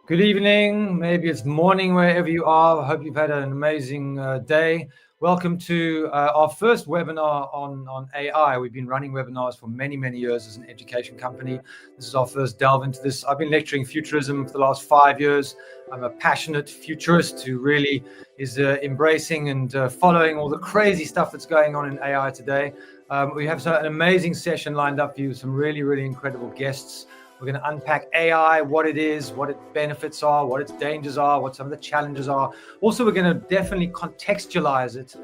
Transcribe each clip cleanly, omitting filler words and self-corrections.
Good evening, maybe it's morning wherever you are. I hope you've had an amazing day. Welcome to our first webinar on AI. We've been running webinars for many, many years as an education company. This is our first delve into this. I've been lecturing futurism for the last 5 years. I'm a passionate futurist who really is embracing and following all the crazy stuff that's going on in AI today. We have an amazing session lined up for you, some really, really incredible guests. We're going to unpack AI, what it is, what its benefits are, what its dangers are, what some of the challenges are. Also, we're going to definitely contextualize it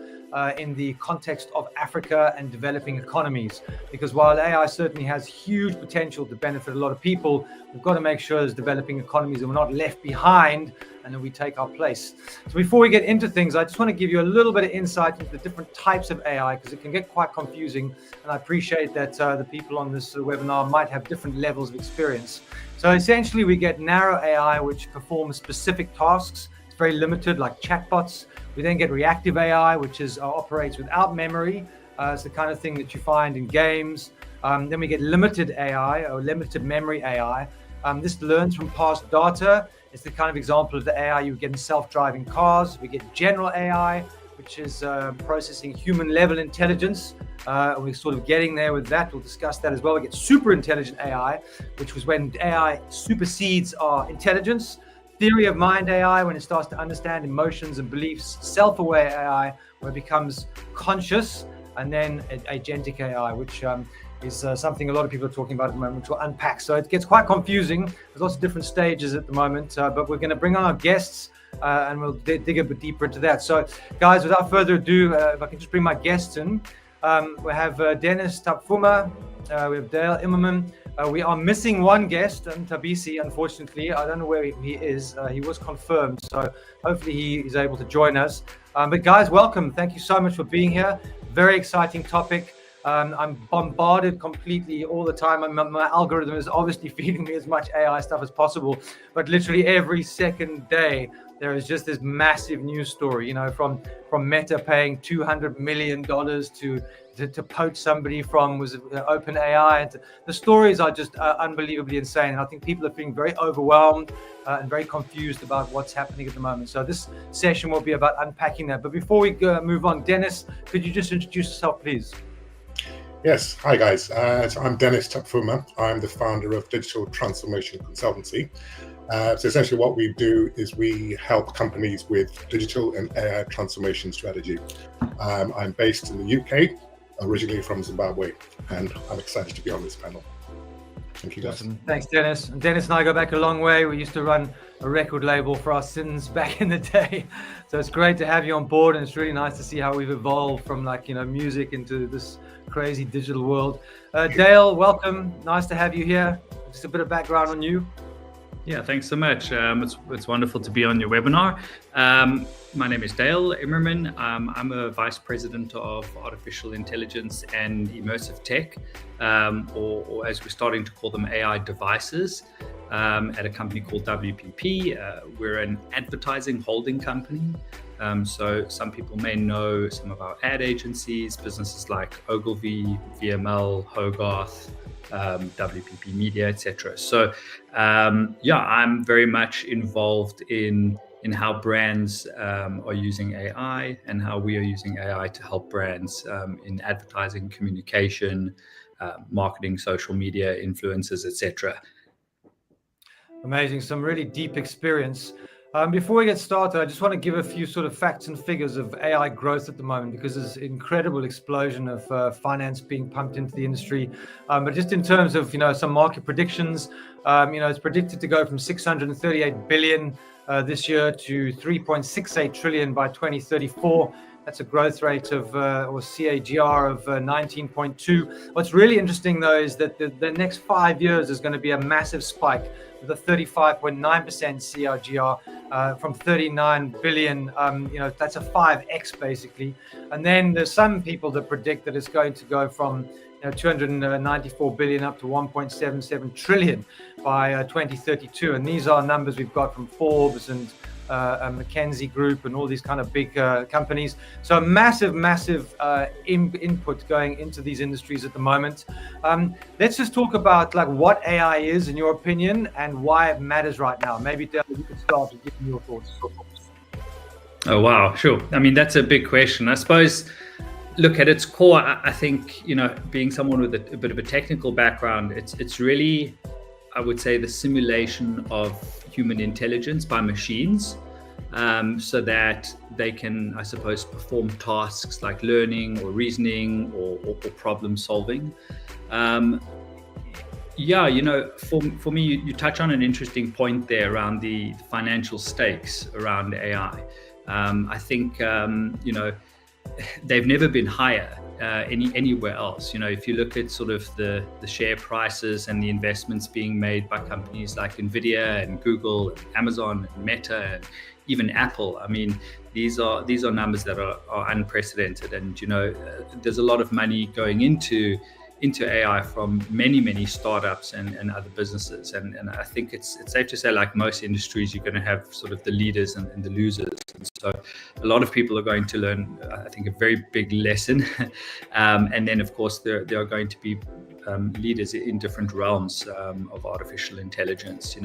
in the context of Africa and developing economies. Because while AI certainly has huge potential to benefit a lot of people, we've got to make sure as developing economies that we're not left behind and that we take our place. So before we get into things, I just want to give you a little bit of insight into the different types of AI, because it can get quite confusing. And I appreciate that the people on this webinar might have different levels of experience. So essentially, we get narrow AI, which performs specific tasks. It's very limited, like chatbots. We then get reactive AI, which operates without memory. It's the kind of thing that you find in games. Then we get limited AI, or limited memory AI. This learns from past data. It's the kind of example of the AI you get in self-driving cars. We get general AI, which is processing human-level intelligence. We're sort of getting there with that. We'll discuss that as well. We get super intelligent AI, which was when AI supersedes our intelligence. Theory of mind AI, when it starts to understand emotions and beliefs. Self-aware AI, where it becomes conscious. And then agentic AI, which is something a lot of people are talking about at the moment, which we'll unpack. So it gets quite confusing. There's lots of different stages at the moment, but we're going to bring on our guests and we'll dig a bit deeper into that. So guys, without further ado, if I can just bring my guests in. We have Dennis Tapfuma, we have Dale Immerman. We are missing one guest, Tabisi, unfortunately. I don't know where he is. He was confirmed, so hopefully he is able to join us. But guys, welcome. Thank you so much for being here. Very exciting topic. I'm bombarded completely all the time. My algorithm is obviously feeding me as much AI stuff as possible, but literally every second day there is just this massive news story, you know, from Meta paying $200 million to poach somebody from OpenAI. And the stories are just unbelievably insane. And I think people are feeling very overwhelmed and very confused about what's happening at the moment. So this session will be about unpacking that. But before we move on, Dennis, could you just introduce yourself, please? Yes, hi guys. So I'm Dennis Tapfuma. I'm the founder of Digital Transformation Consultancy. So essentially what we do is we help companies with digital and AI transformation strategy. I'm based in the UK, originally from Zimbabwe, and I'm excited to be on this panel. Thank you guys. Awesome. Thanks, Dennis. And Dennis and I go back a long way. We used to run a record label for our sins back in the day. So it's great to have you on board, and it's really nice to see how we've evolved from music into this crazy digital world. Dale, welcome. Nice to have you here. Just a bit of background on you. Yeah, thanks so much. It's wonderful to be on your webinar. My name is Dale Immerman. I'm a vice president of artificial intelligence and immersive tech, or as we're starting to call them, AI devices, at a company called WPP. We're an advertising holding company. So some people may know some of our ad agencies, businesses like Ogilvy, VML, Hogarth, WPP Media, etc. So I'm very much involved in how brands are using AI and how we are using AI to help brands in advertising, communication, marketing, social media, influencers, etc. Amazing, some really deep experience. Before we get started, I just want to give a few sort of facts and figures of AI growth at the moment, because there's an incredible explosion of finance being pumped into the industry. But just in terms of some market predictions, it's predicted to go from 638 billion this year to 3.68 trillion by 2034. That's a growth rate of, or CAGR of 19.2. What's really interesting, though, is that the next 5 years is going to be a massive spike with a 35.9% CAGR from 39 billion. That's a 5x basically. And then there's some people that predict that it's going to go from 294 billion up to 1.77 trillion by 2032. And these are numbers we've got from Forbes and McKinsey Group, and all these kind of big companies. So massive input going into these industries at the moment. Let's just talk about like what AI is in your opinion and why it matters right now. Maybe Dale, you could start with giving your thoughts. Oh wow, sure. I mean, that's a big question. I suppose, look, at its core, I think, being someone with a bit of a technical background, it's really, I would say, the simulation of human intelligence by machines, so that they can, I suppose, perform tasks like learning or reasoning or problem solving. For me, you touch on an interesting point there around the financial stakes around AI. I think, they've never been higher anywhere else. If you look at sort of the share prices and the investments being made by companies like Nvidia and Google and Amazon and Meta and even Apple, I mean, these are numbers that are unprecedented. And there's a lot of money going into AI from many startups and other businesses, and I think it's safe to say, like most industries, you're going to have sort of the leaders and the losers, and so a lot of people are going to learn, I think, a very big lesson. And then of course there are going to be leaders in different realms of artificial intelligence,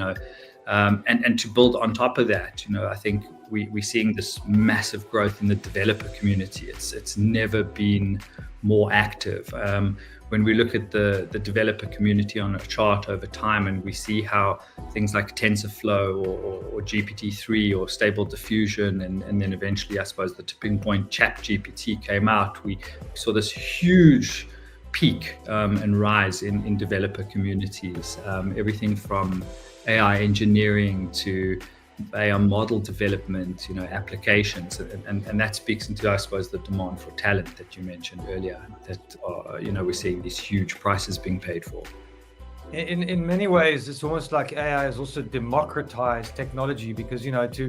and to build on top of that, I think we're seeing this massive growth in the developer community. It's never been more active. When we look at the developer community on a chart over time, and we see how things like TensorFlow or GPT-3 or Stable Diffusion, and then eventually, I suppose, the tipping point ChatGPT came out, we saw this huge peak and rise in developer communities. Everything from AI engineering to AI model development, applications, and that speaks into, I suppose, the demand for talent that you mentioned earlier, that we're seeing these huge prices being paid for. In many ways, it's almost like AI has also democratized technology, because to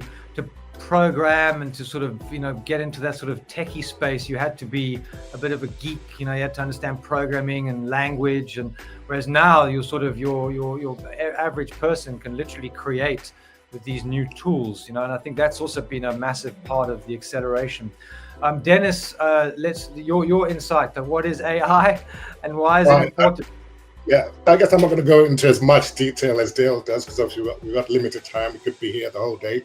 program and to sort of get into that sort of techie space, you had to be a bit of a geek. You had to understand programming and language, and whereas now your average person can literally create with these new tools, and I think that's also been a massive part of the acceleration. Dennis, your insight of what is AI and why is it important? Yeah, I guess I'm not going to go into as much detail as Dale does, because obviously we've got limited time. We could be here the whole day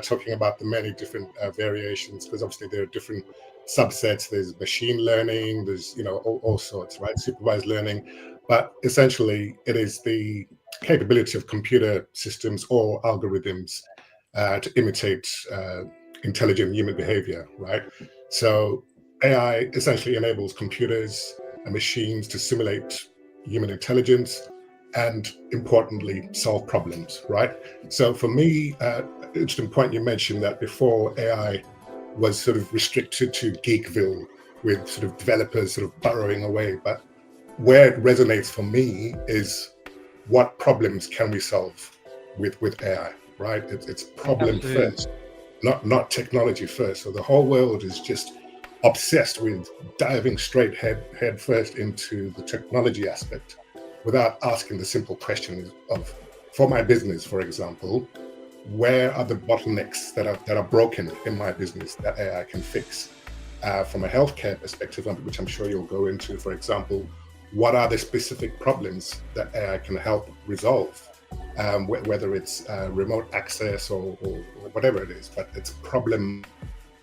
talking about the many different variations, because obviously there are different subsets. There's machine learning, there's all sorts, right? Supervised learning, but essentially it is the capability of computer systems or algorithms to imitate intelligent human behavior, right? So AI essentially enables computers and machines to simulate human intelligence and, importantly, solve problems, right? So for me, interesting point you mentioned that before AI was sort of restricted to Geekville, with sort of developers sort of burrowing away. But where it resonates for me is, what problems can we solve with AI, right? It's problem first, not technology first. So the whole world is just obsessed with diving straight head first into the technology aspect, without asking the simple question of, for my business, for example, where are the bottlenecks that are broken in my business that AI can fix? From a healthcare perspective, which I'm sure you'll go into, for example, what are the specific problems that AI can help resolve, whether it's remote access or whatever it is, but it's problem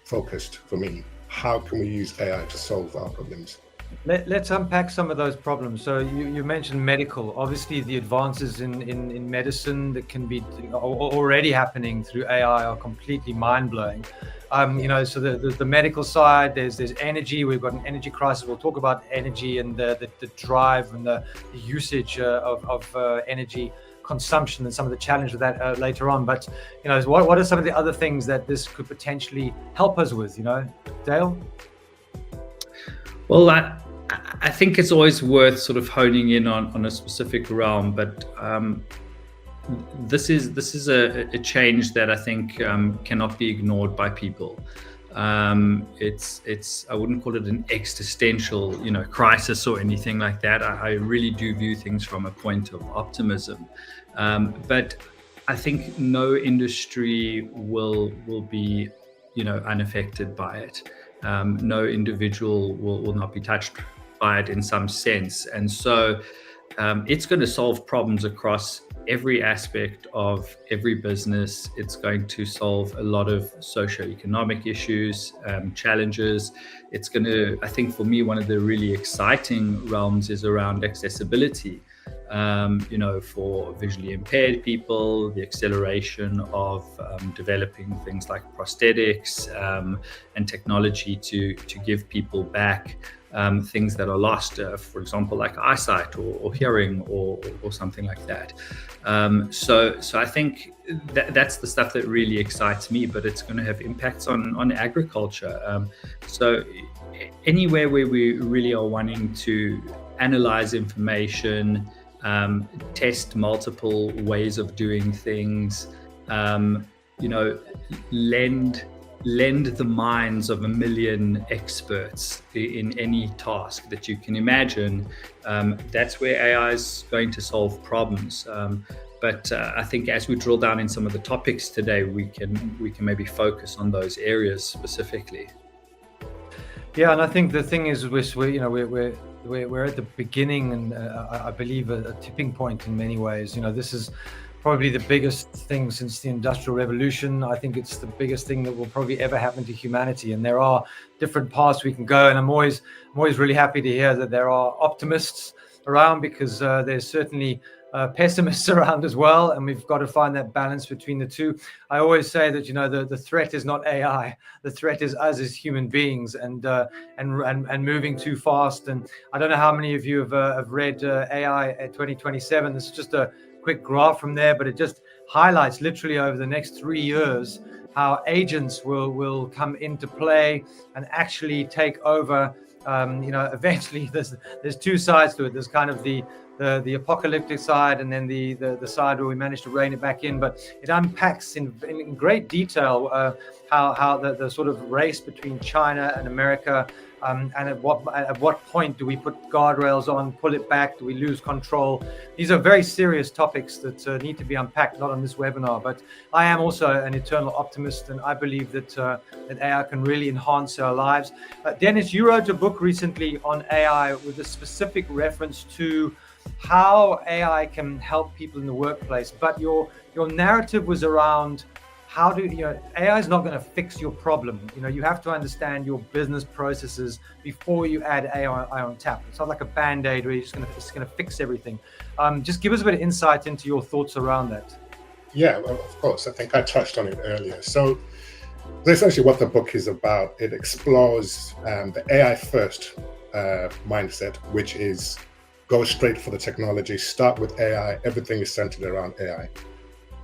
focused for me. How can we use AI to solve our problems? Let's unpack some of those problems. So you mentioned medical. Obviously, the advances in medicine that can be already happening through AI are completely mind-blowing. So the medical side, there's energy. We've got an energy crisis. We'll talk about energy and the drive and the usage of energy consumption and some of the challenge with that later on. But what are some of the other things that this could potentially help us with? Dale? Well, I think it's always worth sort of honing in on a specific realm, but this is a change that I think cannot be ignored by people. It's I wouldn't call it an existential crisis or anything like that. I really do view things from a point of optimism, but I think no industry will be, unaffected by it. No individual will not be touched by it in some sense, and so it's going to solve problems across every aspect of every business. It's going to solve a lot of socioeconomic issues, challenges. It's going to, I think for me, one of the really exciting realms is around accessibility. For visually impaired people, the acceleration of developing things like prosthetics and technology to give people back things that are lost, for example, like eyesight or hearing or something like that. So I think that's the stuff that really excites me, but it's going to have impacts on agriculture. So anywhere where we really are wanting to analyze information, test multiple ways of doing things, lend the minds of a million experts in any task that you can imagine. That's where AI is going to solve problems. But I think as we drill down in some of the topics today, we can maybe focus on those areas specifically. Yeah, and I think the thing is, we're at the beginning, and I believe a tipping point in many ways. This is probably the biggest thing since the Industrial Revolution. I think it's the biggest thing that will probably ever happen to humanity. And there are different paths we can go. And I'm always really happy to hear that there are optimists around, because there's certainly pessimists around as well, and we've got to find that balance between the two. I always say that the threat is not AI, the threat is us as human beings, and moving too fast. And I don't know how many of you have read AI at 2027. This is just a quick graph from there, but it just highlights literally over the next 3 years how agents will come into play and actually take over. Eventually there's two sides to it. There's kind of the apocalyptic side, and then the side where we manage to rein it back in. But it unpacks in great detail how the sort of race between China and America, and at what point do we put guardrails on, pull it back, do we lose control? These are very serious topics that need to be unpacked, not on this webinar. But I am also an eternal optimist, and I believe that AI can really enhance our lives. Dennis, you wrote a book recently on AI with a specific reference to how AI can help people in the workplace, but your narrative was around how AI is not going to fix your problem. You have to understand your business processes before you add AI on tap. It's not like a band-aid where it's going to fix everything. Just give us a bit of insight into your thoughts around that. Yeah, well, of course. I think I touched on it earlier. So essentially what the book is about, it explores the AI first mindset, which is go straight for the technology, start with AI, everything is centered around AI.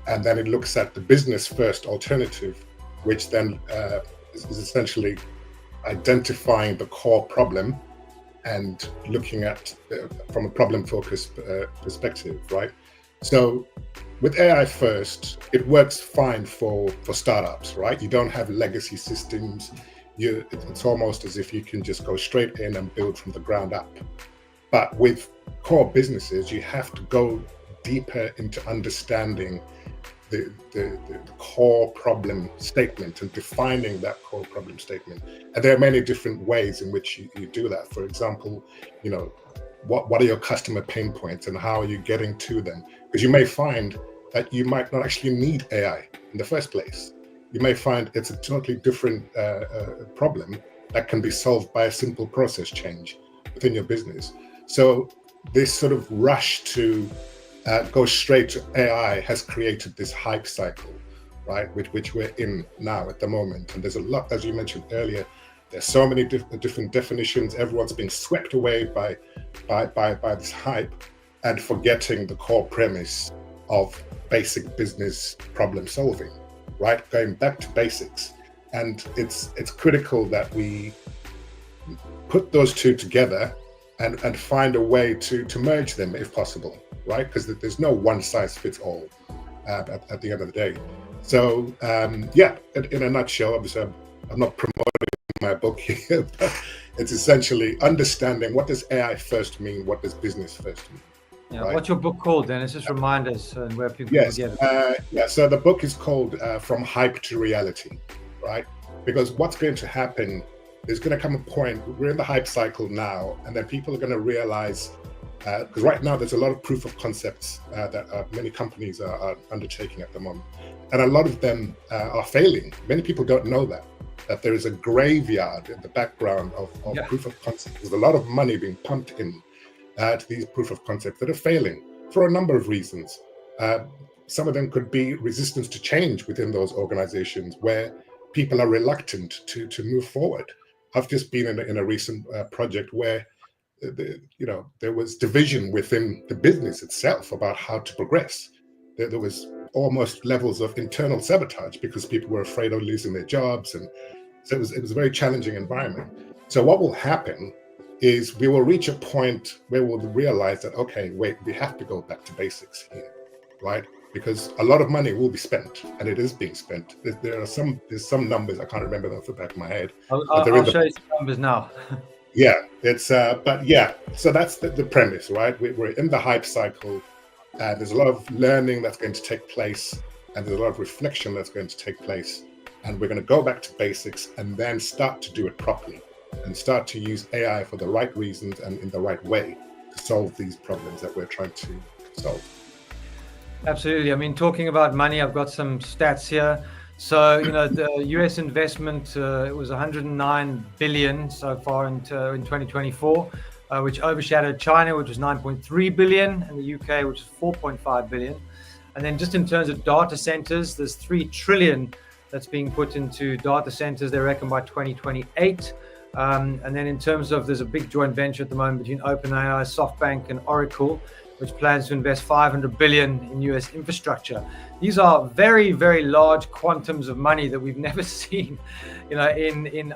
And then it looks at the business first alternative, which then is essentially identifying the core problem and looking at from a problem focused perspective, right? So with AI first, it works fine for startups, right? You don't have legacy systems. It's almost as if you can just go straight in and build from the ground up. But with core businesses, you have to go deeper into understanding the core problem statement and defining that core problem statement. And there are many different ways in which you do that. For example, what are your customer pain points and how are you getting to them? Because you may find that you might not actually need AI in the first place. You may find it's a totally different problem that can be solved by a simple process change within your business. So this sort of rush to go straight to AI has created this hype cycle, right? Which we're in now at the moment. And there's a lot, as you mentioned earlier, there's so many different definitions. Everyone's being swept away by this hype and forgetting the core premise of basic business problem solving, right? Going back to basics. And it's critical that we put those two together and find a way to merge them if possible, right? Because there's no one size fits all at the end of the day. So yeah, in a nutshell, obviously I'm not promoting my book here, but it's essentially understanding what does AI first mean, what does business first mean. Yeah. Right? What's your book called, Dennis? Just remind us and where people can Yes. get it. Yeah. So the book is called From Hype to Reality, right? Because what's going to happen, there's going to come a point, we're in the hype cycle now, and then people are going to realize, because right now there's a lot of proof of concepts that many companies are undertaking at the moment. And a lot of them are failing. Many people don't know that there is a graveyard in the background of proof of concepts. There's a lot of money being pumped in to these proof of concepts that are failing for a number of reasons. Some of them could be resistance to change within those organizations where people are reluctant to move forward. I've just been in a recent project where there was division within the business itself about how to progress. There was almost levels of internal sabotage because people were afraid of losing their jobs, and so it was a very challenging environment. So what will happen is we will reach a point where we'll realize that, okay, wait, we have to go back to basics here, right? Because a lot of money will be spent, and it is being spent. There's some numbers, I can't remember them off the back of my head. I'll show you some numbers now. Yeah, but yeah, so that's the premise, right? We're in the hype cycle, and there's a lot of learning that's going to take place, and there's a lot of reflection that's going to take place, and we're going to go back to basics and then start to do it properly and start to use AI for the right reasons and in the right way to solve these problems that we're trying to solve. Absolutely. I mean, talking about money, I've got some stats here. So, the US investment, it was 109 billion so far in 2024, which overshadowed China, which was 9.3 billion, and the UK, which is 4.5 billion. And then just in terms of data centers, there's 3 trillion that's being put into data centers, they reckon, by 2028. And then in terms of, there's a big joint venture at the moment between OpenAI, SoftBank, and Oracle, which plans to invest 500 billion in US infrastructure. These are very, very large quantums of money that we've never seen, in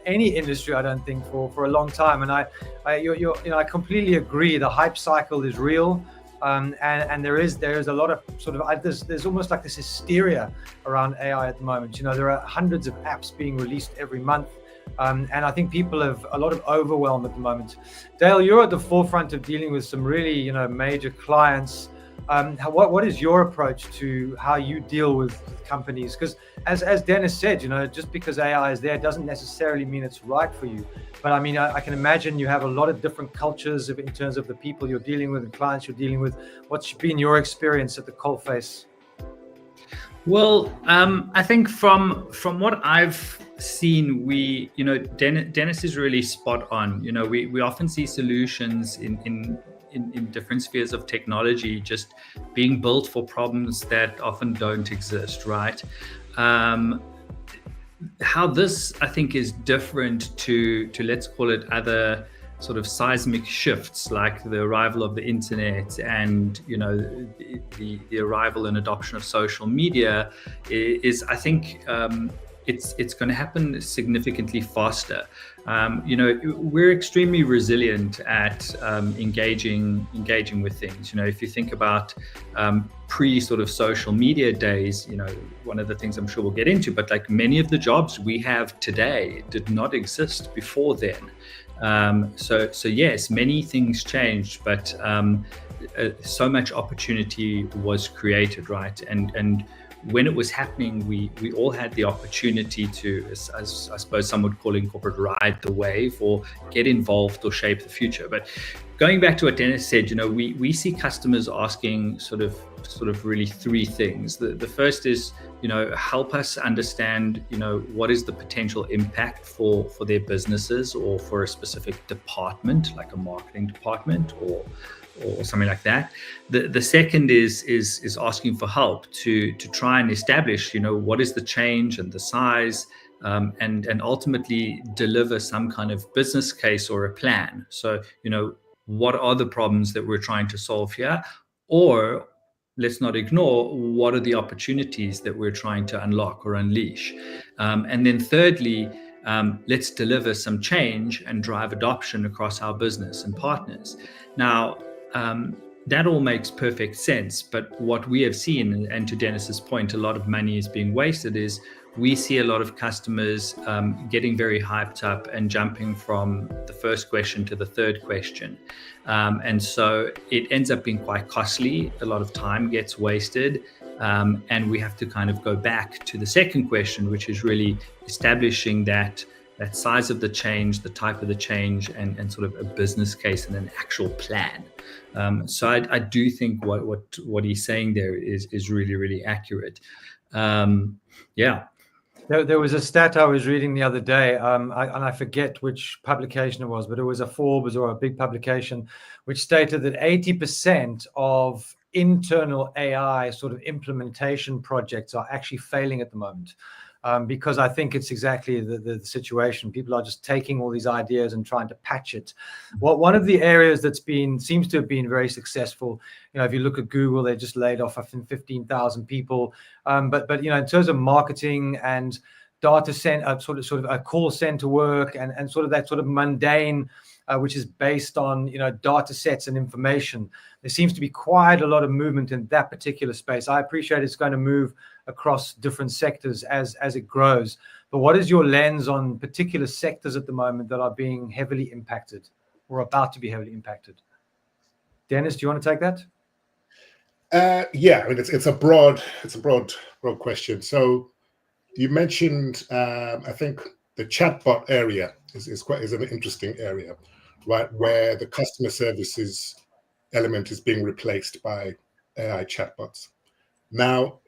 any industry, I don't think, for a long time. And I completely agree. The hype cycle is real, and there is a lot of sort of there's almost like this hysteria around AI at the moment. There are hundreds of apps being released every month. And I think people have a lot of overwhelm at the moment. Dale, you're at the forefront of dealing with some really, major clients. What is your approach to how you deal with companies? Because as Dennis said, just because AI is there doesn't necessarily mean it's right for you. But I mean, I can imagine you have a lot of different cultures in terms of the people you're dealing with and clients you're dealing with. What's been your experience at the coalface? Well, I think from what I've seen, Dennis is really spot on. We often see solutions in different spheres of technology just being built for problems that often don't exist, right? How this, I think, is different to let's call it other sort of seismic shifts like the arrival of the internet and the arrival and adoption of social media is I think it's going to happen significantly faster. We're extremely resilient at engaging with things. If you think about pre sort of social media days, one of the things I'm sure we'll get into, but like many of the jobs we have today did not exist before then. So yes, many things changed, but so much opportunity was created, right? And when it was happening, we all had the opportunity to, as I suppose some would call in corporate, ride the wave or get involved or shape the future. But going back to what Dennis said, we see customers asking sort of really 3 things. The first is, help us understand, what is the potential impact for their businesses or for a specific department, like a marketing department or something like that. The second is asking for help to try and establish, what is the change and the size, and ultimately deliver some kind of business case or a plan. So, what are the problems that we're trying to solve here? Or let's not ignore what are the opportunities that we're trying to unlock or unleash. And then thirdly, let's deliver some change and drive adoption across our business and partners. Now, that all makes perfect sense. But what we have seen, and to Dennis's point, a lot of money is being wasted, is we see a lot of customers getting very hyped up and jumping from the first question to the third question. And so it ends up being quite costly. A lot of time gets wasted. And we have to kind of go back to the second question, which is really establishing that size of the change, the type of the change, and sort of a business case and an actual plan. So I do think what he's saying there is really, really accurate. Yeah. There was a stat I was reading the other day, and I forget which publication it was, but it was a Forbes or a big publication, which stated that 80% of internal AI sort of implementation projects are actually failing at the moment. Because I think it's exactly the situation. People are just taking all these ideas and trying to patch it. One of the areas that's seems to have been very successful, if you look at Google, they just laid off, I think, 15,000 people. But in terms of marketing and data center, sort of a call center work and sort of that sort of mundane, which is based on data sets and information, there seems to be quite a lot of movement in that particular space. I appreciate it's going to move across different sectors as it grows. But what is your lens on particular sectors at the moment that are being heavily impacted or about to be heavily impacted? Dennis, do you want to take that? Yeah, I mean it's a broad question. So you mentioned I think the chatbot area is an interesting area, right, where the customer services element is being replaced by AI chatbots. Now,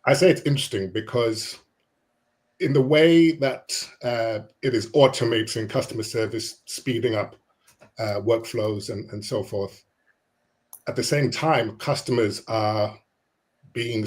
I say it's interesting because in the way that it is automating customer service, speeding up workflows and so forth, at the same time, customers are being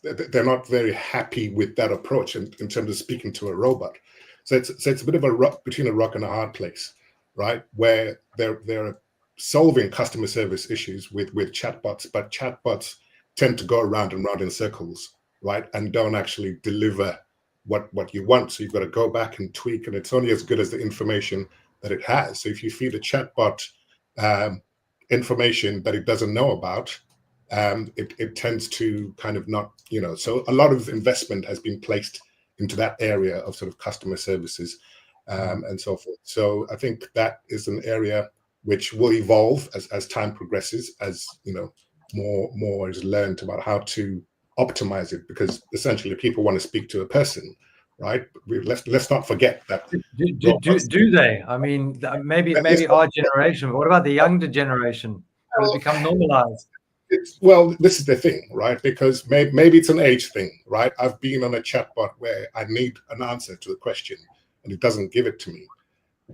they're not very happy with that approach in terms of speaking to a robot. So it's a bit of a rock between a rock and a hard place, right? Where they're solving customer service issues with chatbots, but chatbots tend to go around and round in circles, right? And don't actually deliver what you want. So you've got to go back and tweak, and it's only as good as the information that it has. So if you feed a chatbot information that it doesn't know about, it tends to kind of not, so a lot of investment has been placed into that area of sort of customer services and so forth. So I think that is an area which will evolve as time progresses, as more is learned about how to optimize it, because essentially people want to speak to a person, right? Let's not forget that. Do they? I mean, maybe our generation, but what about the younger generation? Will it become normalized? Well, this is the thing, right? Because maybe it's an age thing, right? I've been on a chatbot where I need an answer to a question and it doesn't give it to me.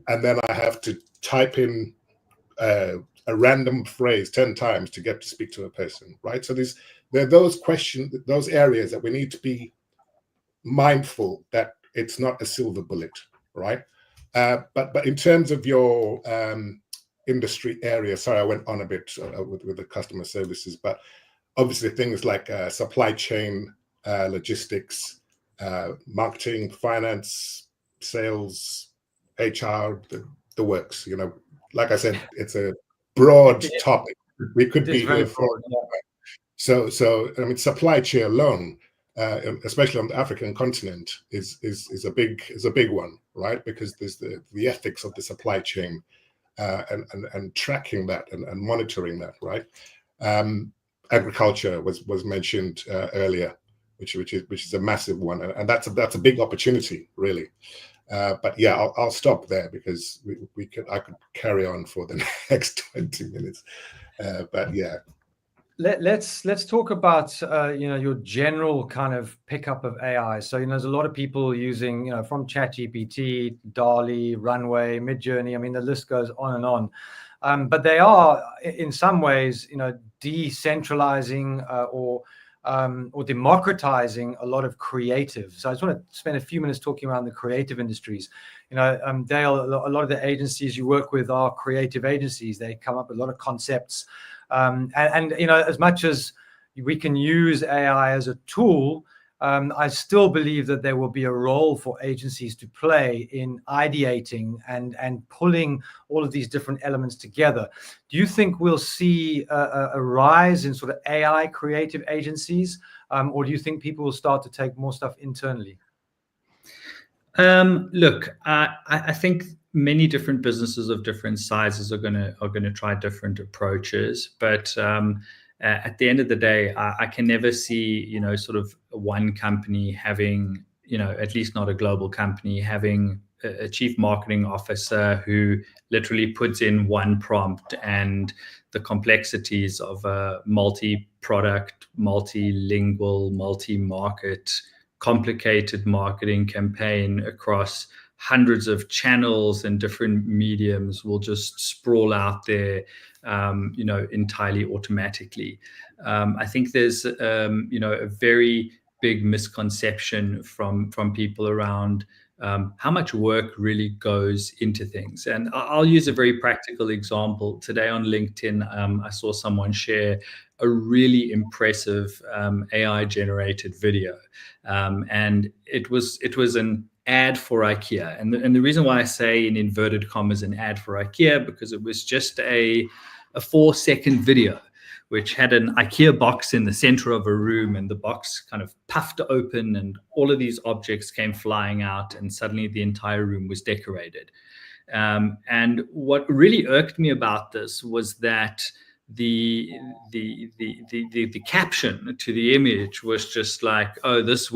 And then I have to type in a random phrase 10 times to get to speak to a person, right? So there are those areas that we need to be mindful that it's not a silver bullet, right? But in terms of your industry area, sorry, I went on a bit with the customer services, but obviously things like supply chain, logistics, marketing, finance, sales, HR, the works. Like I said, it's a broad topic. We could be here for. So I mean, supply chain alone, especially on the African continent, is a big one, right? Because there's the ethics of the supply chain. And tracking that and monitoring that, right? Agriculture was mentioned earlier, which is a massive one, and that's a big opportunity, really. But yeah, I'll stop there because I could carry on for the next 20 minutes. But yeah. Let's talk about your general kind of pickup of AI. So there's a lot of people using from ChatGPT, DALL-E, Runway, Midjourney. I mean the list goes on and on. But they are in some ways decentralizing or democratizing a lot of creative. So I just want to spend a few minutes talking around the creative industries. Dale, a lot of the agencies you work with are creative agencies. They come up with a lot of concepts. And as much as we can use AI as a tool, I still believe that there will be a role for agencies to play in ideating and pulling all of these different elements together. Do you think we'll see a rise in sort of AI creative agencies, or do you think people will start to take more stuff internally? Look, I think many different businesses of different sizes are gonna try different approaches, but at the end of the day, I can never see, sort of one company having, at least not a global company, having a chief marketing officer who literally puts in one prompt and the complexities of a multi-product, multilingual, multi-market, complicated marketing campaign across hundreds of channels and different mediums will just sprawl out there, entirely automatically. I think there's, a very big misconception from people around how much work really goes into things. And I'll use a very practical example. Today on LinkedIn, I saw someone share a really impressive AI-generated video, and it was an ad for IKEA. And the reason why I say in inverted commas an ad for IKEA, because it was just a 4-second video which had an IKEA box in the center of a room, and the box kind of puffed open and all of these objects came flying out, and suddenly the entire room was decorated. And what really irked me about this was that the caption to the image was just like, oh, this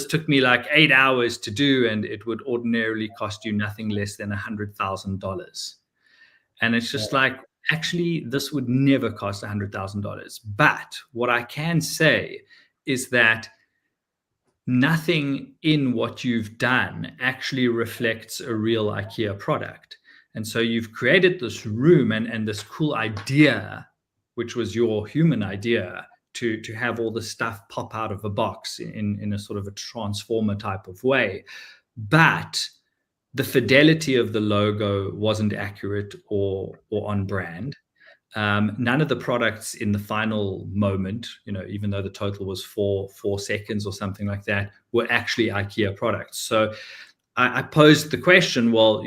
took me like 8 hours to do, and it would ordinarily cost you nothing less than $100,000. And it's just like, actually, this would never cost $100,000. But what I can say is that nothing in what you've done actually reflects a real IKEA product. And so you've created this room and this cool idea, which was your human idea, to have all the stuff pop out of a box in a sort of a transformer type of way. But the fidelity of the logo wasn't accurate or on brand. None of the products in the final moment, even though the total was 4 seconds or something like that, were actually IKEA products. So I posed the question, well,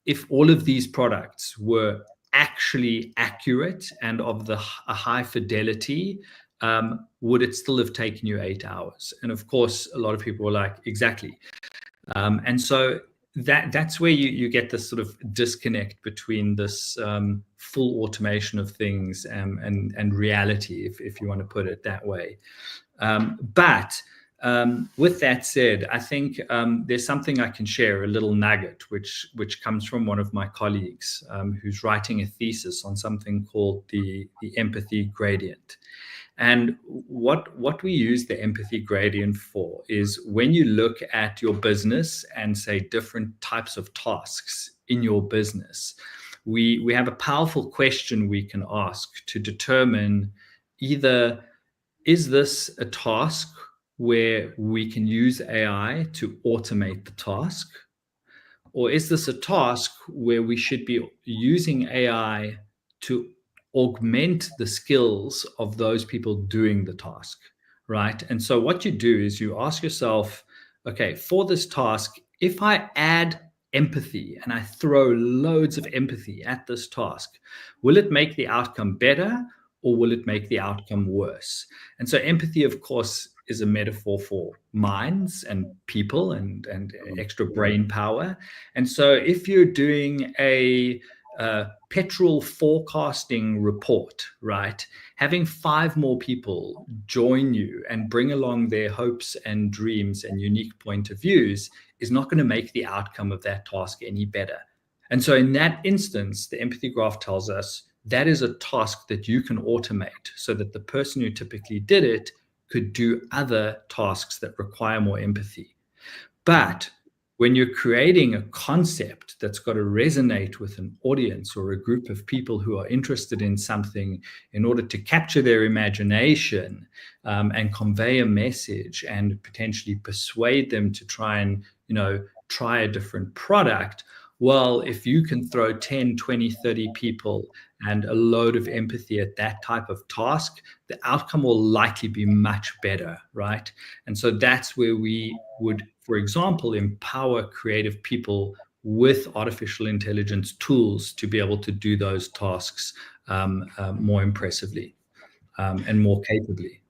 if all of these products were actually accurate and of a high fidelity, would it still have taken you 8 hours? And of course, a lot of people were like, exactly. And so that's where you get this sort of disconnect between this full automation of things and reality, if you want to put it that way. But with that said, I think there's something I can share, a little nugget, which comes from one of my colleagues who's writing a thesis on something called the empathy gradient. And what we use the empathy gradient for is when you look at your business and say different types of tasks in your business, we have a powerful question we can ask to determine either, is this a task where we can use AI to automate the task? Or is this a task where we should be using AI to augment the skills of those people doing the task, right? And so what you do is you ask yourself, okay, for this task, if I add empathy and I throw loads of empathy at this task, will it make the outcome better or will it make the outcome worse? And so empathy, of course, is a metaphor for minds and people and extra brain power. And so if you're doing a petrol forecasting report, right? Having 5 more people join you and bring along their hopes and dreams and unique point of views is not going to make the outcome of that task any better. And so in that instance, the empathy graph tells us that is a task that you can automate so that the person who typically did it could do other tasks that require more empathy. But when you're creating a concept that's got to resonate with an audience or a group of people who are interested in something in order to capture their imagination and convey a message and potentially persuade them to try and, try a different product, Well, if you can throw 10, 20, 30 people and a load of empathy at that type of task, the outcome will likely be much better, right? And so that's where we would, for example, empower creative people with artificial intelligence tools to be able to do those tasks more impressively and more capably.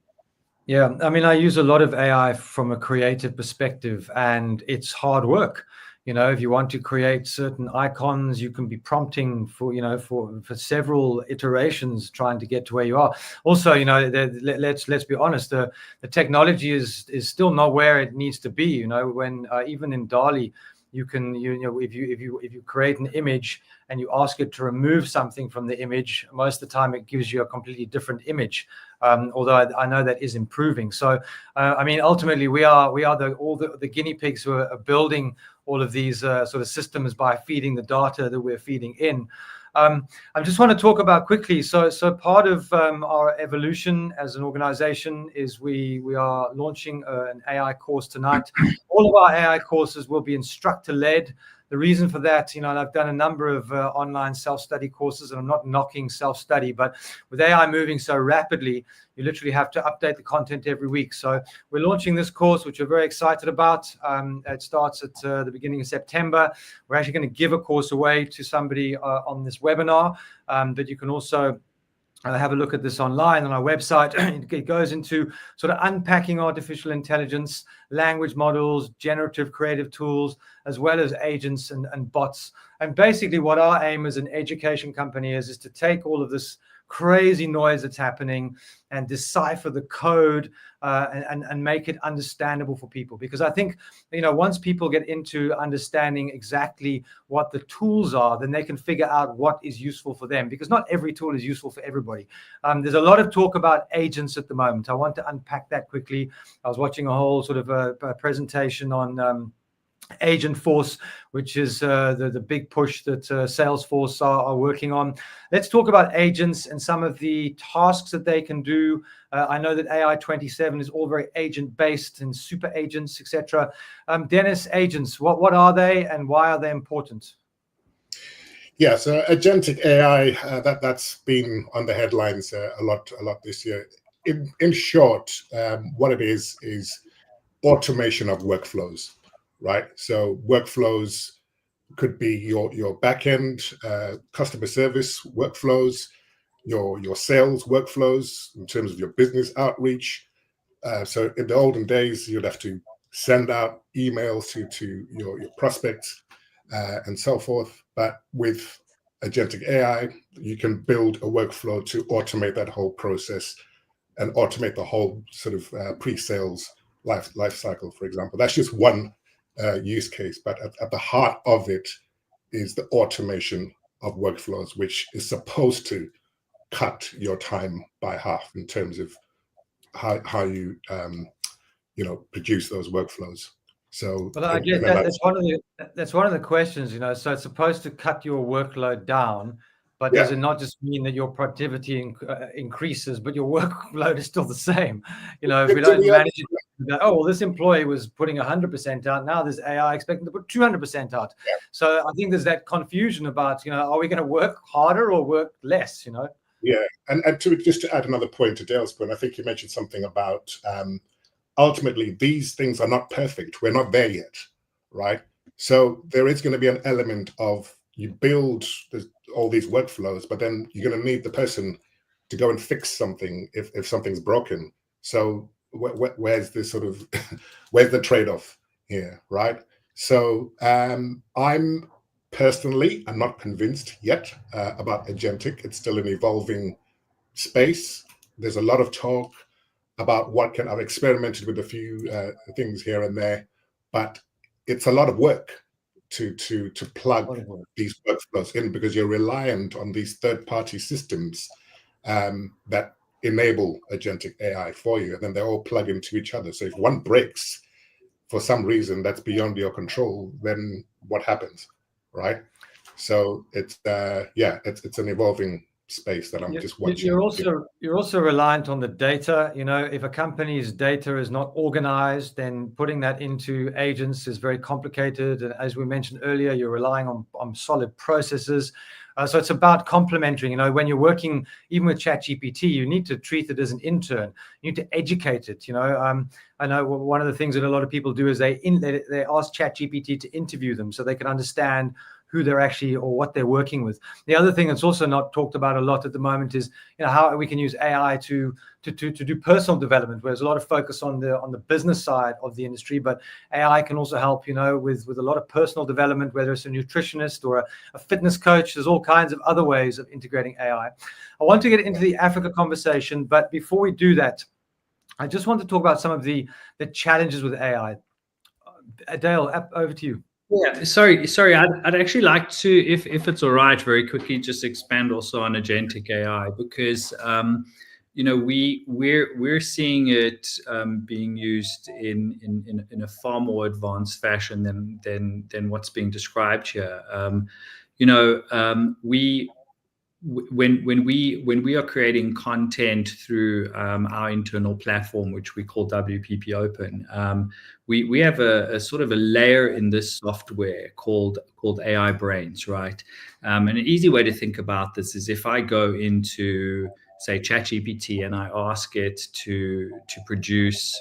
Yeah, I mean, I use a lot of AI from a creative perspective, and it's hard work. If you want to create certain icons, you can be prompting for, for several iterations trying to get to where you are. Also, let's be honest, the technology is still not where it needs to be. When even in DALL-E, you can, if you create an image and you ask it to remove something from the image, most of the time it gives you a completely different image. Although I know that is improving. So, I mean, ultimately, we are all the guinea pigs who are building all of these sort of systems by feeding the data that we're feeding in. I just want to talk about quickly. So part of our evolution as an organization is we are launching an AI course tonight. All of our AI courses will be instructor-led. The reason for that, and I've done a number of online self-study courses, and I'm not knocking self-study, but with AI moving so rapidly, you literally have to update the content every week. So we're launching this course, which we're very excited about. It starts at the beginning of September. We're actually going to give a course away to somebody on this webinar, but you can also have a look at this online on our website. It goes into sort of unpacking artificial intelligence, language models, generative creative tools, as well as agents and bots. And basically what our aim as an education company is to take all of this crazy noise that's happening and decipher the code and make it understandable for people. Because I think, once people get into understanding exactly what the tools are, then they can figure out what is useful for them, because not every tool is useful for everybody. There's a lot of talk about agents at the moment. I want to unpack that quickly. I was watching a whole sort of a presentation on Agent Force, which is the big push that Salesforce are working on. Let's talk about agents and some of the tasks that they can do. I know that AI 27 is all very agent-based and super agents, etc. Dennis, agents, what are they and why are they important? Yeah, so agentic AI, that's been on the headlines a lot this year. In short, what it is automation of workflows. Right, so workflows could be your back-end customer service workflows, your sales workflows in terms of your business outreach. So in the olden days, you'd have to send out emails to your prospects and so forth. But with agentic AI, you can build a workflow to automate that whole process and automate the whole sort of pre-sales life cycle, for example. That's just one use case, but at the heart of it is the automation of workflows, which is supposed to cut your time by half in terms of how you produce those workflows. So, well, I guess that's one of the questions. So it's supposed to cut your workload down, but does it not just mean that your productivity increases, but your workload is still the same? If we don't manage it, this employee was putting 100% out. Now there's AI expecting to put 200% out. Yeah. So I think there's that confusion about, are we going to work harder or work less? Yeah, and to add another point to Dale's point, I think you mentioned something about ultimately these things are not perfect. We're not there yet, right? So there is going to be an element of you build all these workflows, but then you're going to need the person to go and fix something if something's broken. So where's this sort of where's the trade-off here, right? So I'm not convinced yet about agentic. It's still an evolving space. There's a lot of talk about I've experimented with a few things here and there, but it's a lot of work to plug these workflows in, because you're reliant on these third-party systems that enable agentic AI for you, and then they all plug into each other. So if one breaks for some reason that's beyond your control, then what happens, right? So it's an evolving space that I'm just watching. You're also reliant on the data. If a company's data is not organized, then putting that into agents is very complicated. And as we mentioned earlier, you're relying on solid processes. So it's about complementing. When you're working even with ChatGPT, you need to treat it as an intern. You need to educate it. I know one of the things that a lot of people do is they ask ChatGPT to interview them so they can understand who they're actually or what they're working with. The other thing that's also not talked about a lot at the moment is how we can use AI to do personal development, where there's a lot of focus on the business side of the industry, but AI can also help with a lot of personal development, whether it's a nutritionist or a fitness coach. There's all kinds of other ways of integrating AI. I want to get into the Africa conversation, but before we do that, I just want to talk about some of the challenges with AI. Dale, over to you. Yeah, sorry. I'd actually like to, if it's all right, very quickly just expand also on agentic AI, because we're seeing it being used in a far more advanced fashion than what's being described here. When we are creating content through our internal platform, which we call WPP Open, we have a sort of a layer in this software called AI Brains, right? And an easy way to think about this is if I go into, say, ChatGPT and I ask it to produce,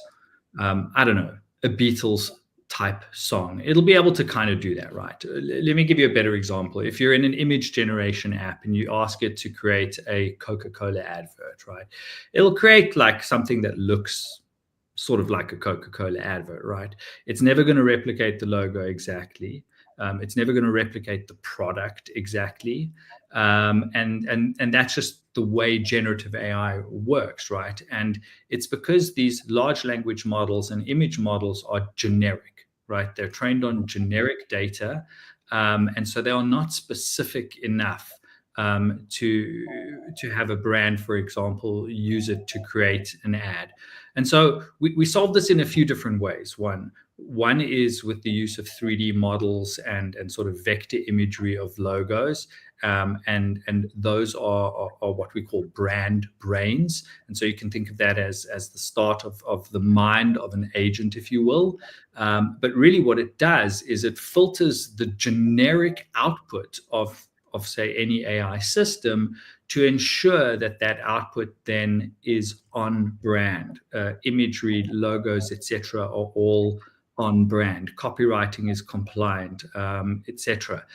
I don't know, a Beatles type song, it'll be able to kind of do that, right? Let me give you a better example. If you're in an image generation app and you ask it to create a Coca-Cola advert, right? It'll create like something that looks sort of like a Coca-Cola advert, right? It's never going to replicate the logo exactly. It's never going to replicate the product exactly. And that's just the way generative AI works, right? And it's because these large language models and image models are generic, right? They're trained on generic data. And so they are not specific enough to have a brand, for example, use it to create an ad. And so we solve this in a few different ways. One is with the use of 3D models and sort of vector imagery of logos. And those are what we call brand brains. And so you can think of that as the start of the mind of an agent, if you will. But really what it does is it filters the generic output of say any AI system to ensure that output then is on brand. Imagery, logos, etc. are all on brand. Copywriting is compliant, etc.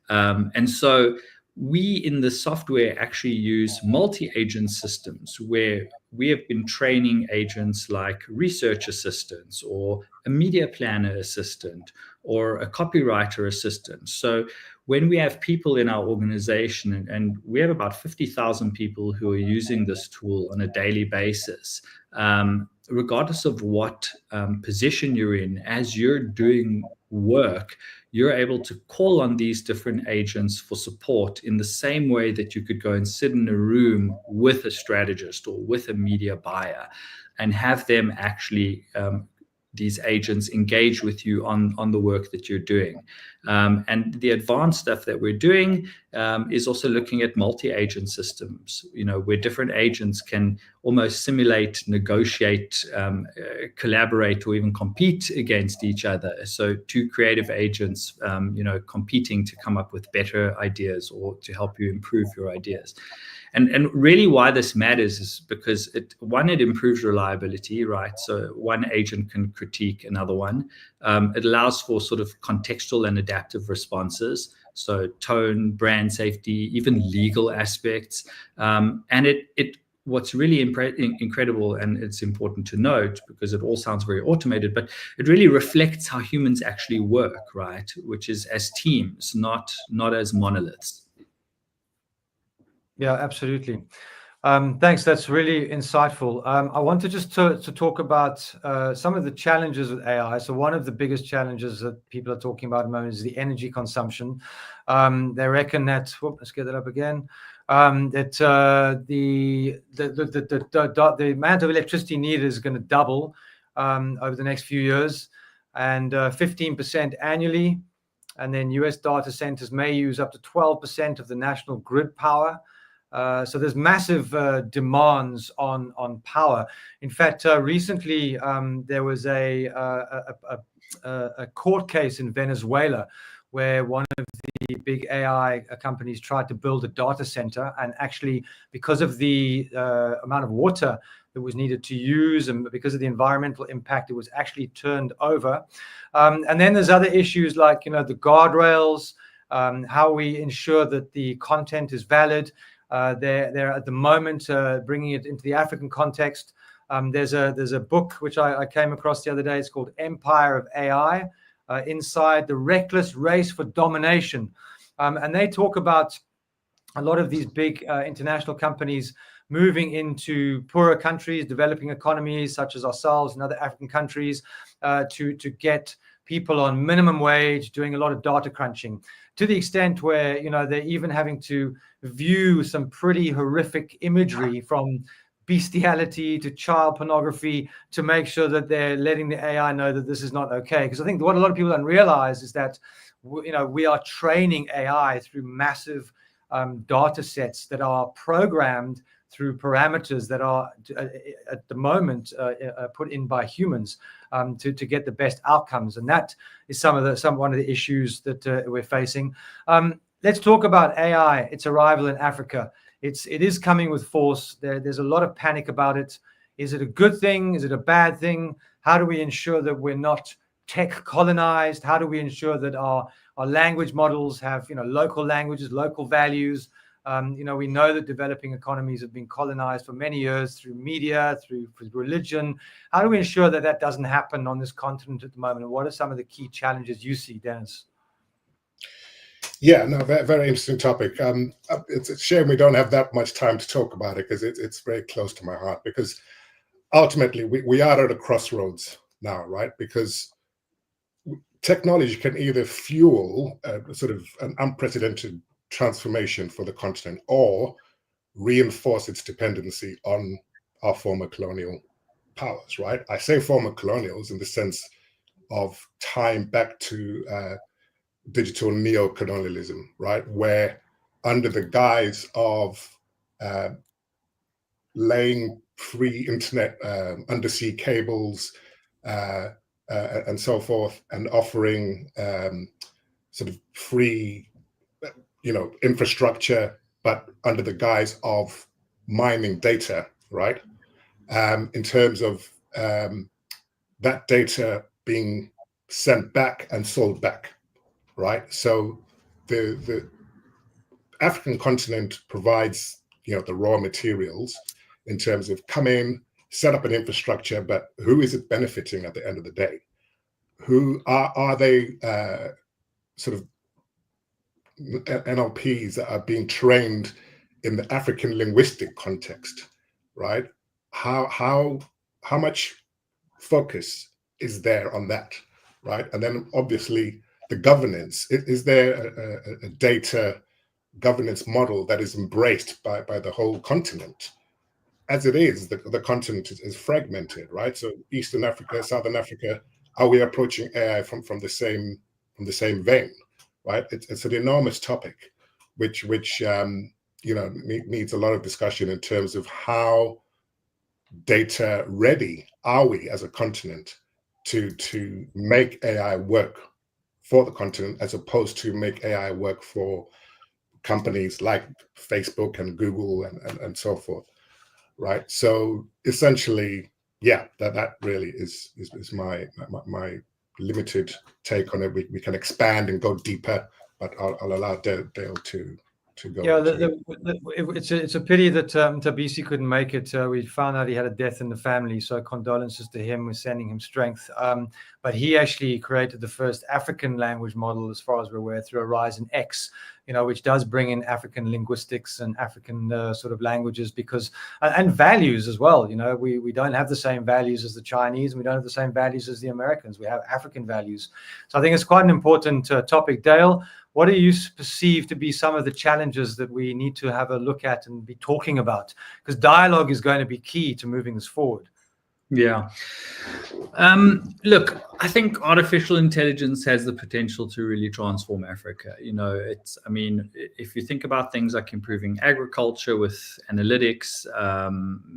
And so we in the software actually use multi-agent systems where we have been training agents like research assistants or a media planner assistant or a copywriter assistant. So when we have people in our organization, and we have about 50,000 people who are using this tool on a daily basis, regardless of what position you're in, as you're doing work, you're able to call on these different agents for support in the same way that you could go and sit in a room with a strategist or with a media buyer and have them actually these agents engage with you on the work that you're doing. And the advanced stuff that we're doing is also looking at multi-agent systems, where different agents can almost simulate, negotiate, collaborate, or even compete against each other. So two creative agents, competing to come up with better ideas or to help you improve your ideas. And really why this matters is because it improves reliability, right? So one agent can critique another one. It allows for sort of contextual and adaptive responses. So tone, brand safety, even legal aspects. And what's really incredible, and it's important to note because it all sounds very automated, but it really reflects how humans actually work, right? Which is as teams, not as monoliths. Yeah, absolutely. Thanks. That's really insightful. I wanted just to talk about some of the challenges with AI. So one of the biggest challenges that people are talking about at the moment is the energy consumption. They reckon that, let's get that up again, that the amount of electricity needed is going to double over the next few years, and 15% annually. And then US data centers may use up to 12% of the national grid power. So there's massive demands on power. In fact, recently there was a court case in Venezuela where one of the big AI companies tried to build a data center, and actually, because of the amount of water that was needed to use and because of the environmental impact, it was actually turned over. And then there's other issues like, the guardrails, how we ensure that the content is valid. They're at the moment bringing it into the African context. There's a book which I came across the other day. It's called Empire of AI, Inside the Reckless Race for Domination. And they talk about a lot of these big international companies moving into poorer countries, developing economies such as ourselves and other African countries, to get people on minimum wage, doing a lot of data crunching, to the extent where they're even having to view some pretty horrific imagery, from bestiality to child pornography, to make sure that they're letting the AI know that this is not okay. Because I think what a lot of people don't realize is that we are training AI through massive data sets that are programmed through parameters that are at the moment put in by humans to get the best outcomes, and that is one of the issues that we're facing. Let's talk about AI. Its arrival in Africa. It is coming with force. There's a lot of panic about it. Is it a good thing? Is it a bad thing? How do we ensure that we're not tech colonized? How do we ensure that our language models have local languages, local values? We know that developing economies have been colonized for many years through media, through religion. How do we ensure that that doesn't happen on this continent at the moment? And what are some of the key challenges you see, Dennis? Yeah, no, very, very interesting topic. It's a shame we don't have that much time to talk about it, because it's very close to my heart. Because ultimately, we are at a crossroads now, right? Because technology can either fuel sort of an unprecedented transformation for the continent, or reinforce its dependency on our former colonial powers, right? I say former colonials in the sense of time back to digital neo-colonialism, right? Where under the guise of laying free internet, undersea cables, and so forth, and offering sort of free infrastructure, but under the guise of mining data, right? In terms of that data being sent back and sold back, right? So the African continent provides the raw materials in terms of come in, set up an infrastructure, but who is it benefiting at the end of the day? Who are they sort of NLPs that are being trained in the African linguistic context, right? How much focus is there on that, right? And then obviously the governance. Is there a data governance model that is embraced by the whole continent? As it is, the continent is fragmented, right? So Eastern Africa, Southern Africa, are we approaching AI from the same vein? Right, it's an enormous topic, which needs a lot of discussion in terms of how data ready are we as a continent to make AI work for the continent, as opposed to make AI work for companies like Facebook and Google and so forth, right? So essentially, yeah, that really is my limited take on it. We can expand and go deeper, but I'll allow Dale to go. Yeah, it's a pity that Tabisi couldn't make it. We found out he had a death in the family, so condolences to him. We're sending him strength. But he actually created the first African language model, as far as we're aware, through Horizon X, which does bring in African linguistics and African sort of languages, because and values as well. We don't have the same values as the Chinese, and we don't have the same values as the Americans. We have African values. So I think it's quite an important topic. Dale, what do you perceive to be some of the challenges that we need to have a look at and be talking about? Because dialogue is going to be key to moving this forward. Yeah. Look, I think artificial intelligence has the potential to really transform Africa. If you think about things like improving agriculture with analytics,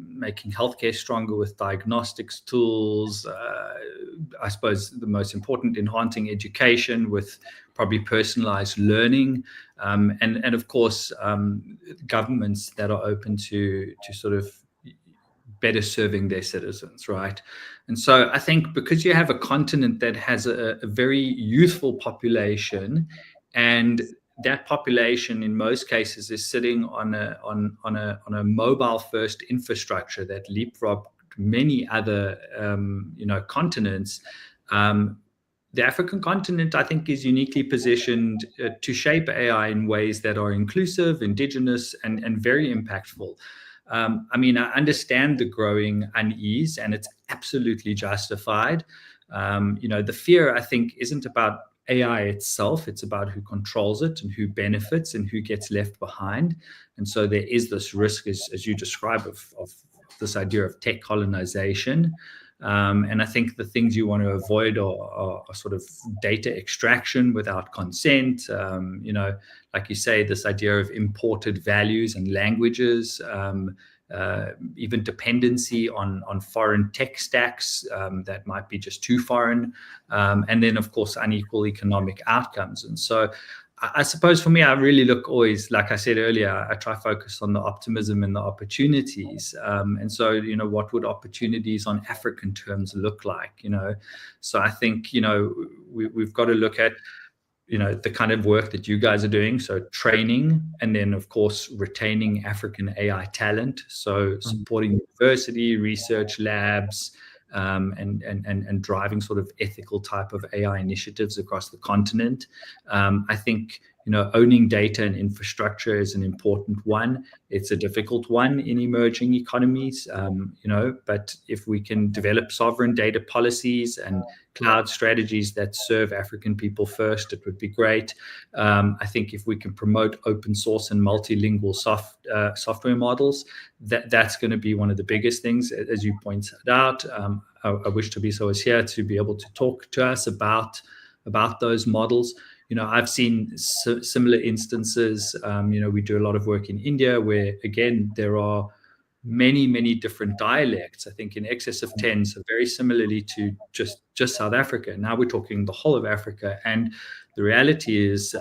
making healthcare stronger with diagnostics tools, I suppose the most important, enhancing education with probably personalized learning, and of course, governments that are open to sort of better serving their citizens, right? And so I think because you have a continent that has a very youthful population, and that population in most cases is sitting on a mobile first infrastructure that leapfrogged many other continents. The African continent, I think, is uniquely positioned to shape AI in ways that are inclusive, indigenous, and very impactful. I understand the growing unease, and it's absolutely justified. The fear, I think, isn't about AI itself. It's about who controls it and who benefits and who gets left behind. And so there is this risk, as you describe, of this idea of tech colonization. And I think the things you want to avoid are sort of data extraction without consent. Like you say, this idea of imported values and languages, even dependency on foreign tech stacks that might be just too foreign, and then, of course, unequal economic outcomes. And so I suppose for me, I really look always, like I said earlier, I try to focus on the optimism and the opportunities. And so, what would opportunities on African terms look like? So I think, we've got to look at, the kind of work that you guys are doing. So training, and then, of course, retaining African AI talent. So supporting university, research labs, and driving sort of ethical type of AI initiatives across the continent. I think, owning data and infrastructure is an important one. It's a difficult one in emerging economies, but if we can develop sovereign data policies and cloud strategies that serve African people first, it would be great. I think if we can promote open source and multilingual software models, that's going to be one of the biggest things, as you pointed out. I wish Tabiso was here to be able to talk to us about those models. I've seen similar instances. We do a lot of work in India where, again, there are many, many different dialects, I think in excess of 10, so very similarly to just South Africa. Now we're talking the whole of Africa. And the reality is,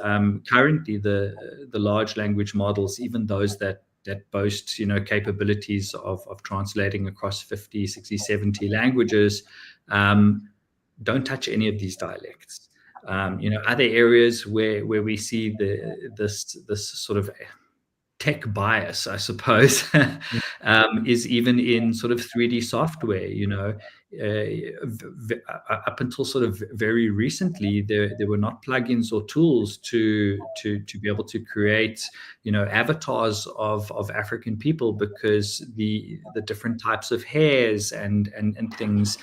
currently the large language models, even those that boast, capabilities of translating across 50, 60, 70 languages, don't touch any of these dialects. Other areas where we see this sort of tech bias, I suppose, is even in sort of 3D software. Up until sort of very recently, there were not plugins or tools to be able to create, avatars of African people, because the different types of hairs and things